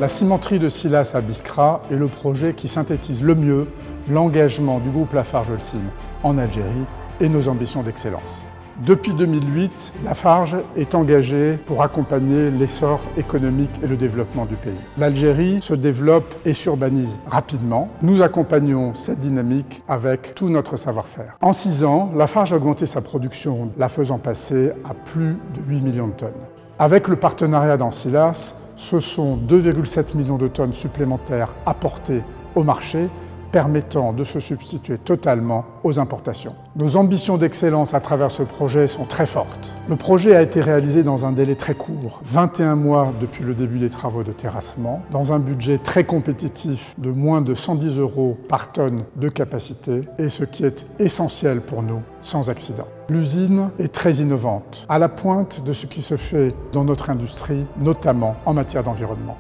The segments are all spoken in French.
La cimenterie de Silas à Biskra est le projet qui synthétise le mieux l'engagement du groupe Lafarge-Holcim en Algérie et nos ambitions d'excellence. Depuis 2008, Lafarge est engagée pour accompagner l'essor économique et le développement du pays. L'Algérie se développe et s'urbanise rapidement. Nous accompagnons cette dynamique avec tout notre savoir-faire. En 6 ans, Lafarge a augmenté sa production, la faisant passer à plus de 8 millions de tonnes. Avec le partenariat dans Silas, ce sont 2,7 millions de tonnes supplémentaires apportées au marché, permettant de se substituer totalement aux importations. Nos ambitions d'excellence à travers ce projet sont très fortes. Le projet a été réalisé dans un délai très court, 21 mois depuis le début des travaux de terrassement, dans un budget très compétitif de moins de 110 € par tonne de capacité, et ce qui est essentiel pour nous, sans accident. L'usine est très innovante, à la pointe de ce qui se fait dans notre industrie, notamment en matière d'environnement.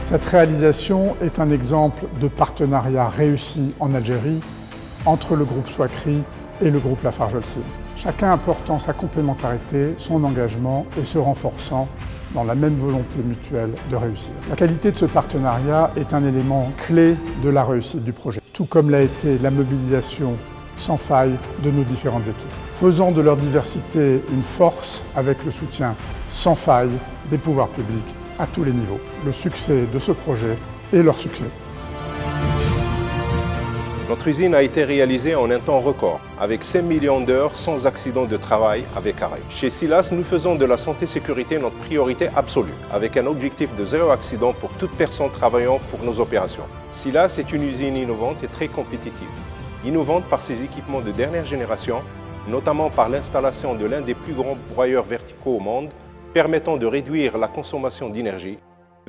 Cette réalisation est un exemple de partenariat réussi en Algérie entre le groupe Soiscry et le groupe Lafarge-Holcim. Chacun apportant sa complémentarité, son engagement et se renforçant dans la même volonté mutuelle de réussir. La qualité de ce partenariat est un élément clé de la réussite du projet, tout comme l'a été la mobilisation sans faille de nos différentes équipes, faisant de leur diversité une force avec le soutien sans faille des pouvoirs publics à tous les niveaux. Le succès de ce projet est leur succès. Notre usine a été réalisée en un temps record, avec 5 millions d'heures sans accident de travail avec arrêt. Chez Silas, nous faisons de la santé-sécurité notre priorité absolue, avec un objectif de 0 accident pour toute personne travaillant pour nos opérations. Silas est une usine innovante et très compétitive. Innovante par ses équipements de dernière génération, notamment par l'installation de l'un des plus grands broyeurs verticaux au monde, permettant de réduire la consommation d'énergie,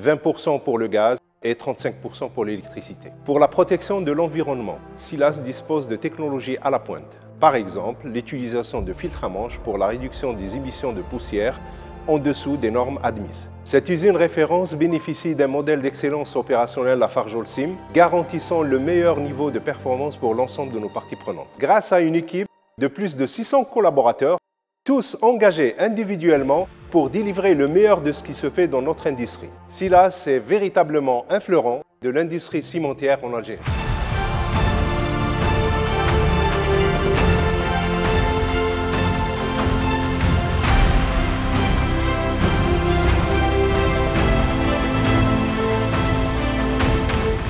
20% pour le gaz et 35% pour l'électricité. Pour la protection de l'environnement, Silas dispose de technologies à la pointe. Par exemple, l'utilisation de filtres à manche pour la réduction des émissions de poussière en dessous des normes admises. Cette usine référence bénéficie d'un modèle d'excellence opérationnelle Lafarge-Holcim, garantissant le meilleur niveau de performance pour l'ensemble de nos parties prenantes. Grâce à une équipe de plus de 600 collaborateurs, tous engagés individuellement pour délivrer le meilleur de ce qui se fait dans notre industrie. Silas est véritablement un fleuron de l'industrie cimentière en Algérie.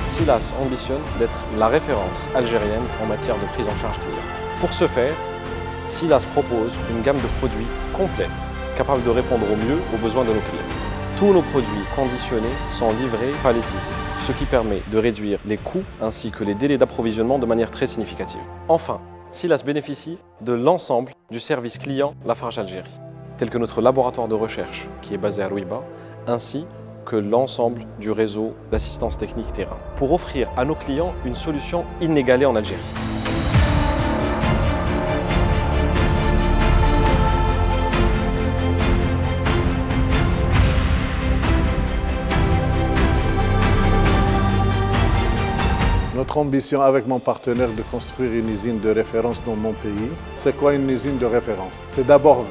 Silas ambitionne d'être la référence algérienne en matière de prise en charge client. Pour ce faire, Silas propose une gamme de produits complète, capable de répondre au mieux aux besoins de nos clients. Tous nos produits conditionnés sont livrés palettisés, ce qui permet de réduire les coûts ainsi que les délais d'approvisionnement de manière très significative. Enfin, Silas bénéficie de l'ensemble du service client Lafarge Algérie, tel que notre laboratoire de recherche qui est basé à Rouiba, ainsi que l'ensemble du réseau d'assistance technique terrain, pour offrir à nos clients une solution inégalée en Algérie. Notre ambition avec mon partenaire de construire une usine de référence dans mon pays. C'est quoi une usine de référence? C'est d'abord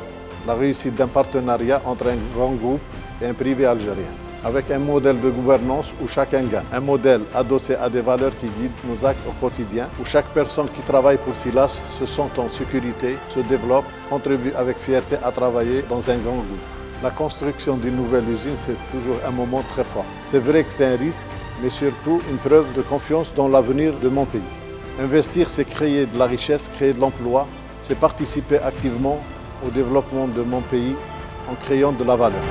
la réussite d'un partenariat entre un grand groupe et un privé algérien, avec un modèle de gouvernance où chacun gagne. Un modèle adossé à des valeurs qui guident nos actes au quotidien, où chaque personne qui travaille pour Silas se sent en sécurité, se développe, contribue avec fierté à travailler dans un grand groupe. La construction d'une nouvelle usine, c'est toujours un moment très fort. C'est vrai que c'est un risque, mais surtout une preuve de confiance dans l'avenir de mon pays. Investir, c'est créer de la richesse, créer de l'emploi, c'est participer activement au développement de mon pays en créant de la valeur.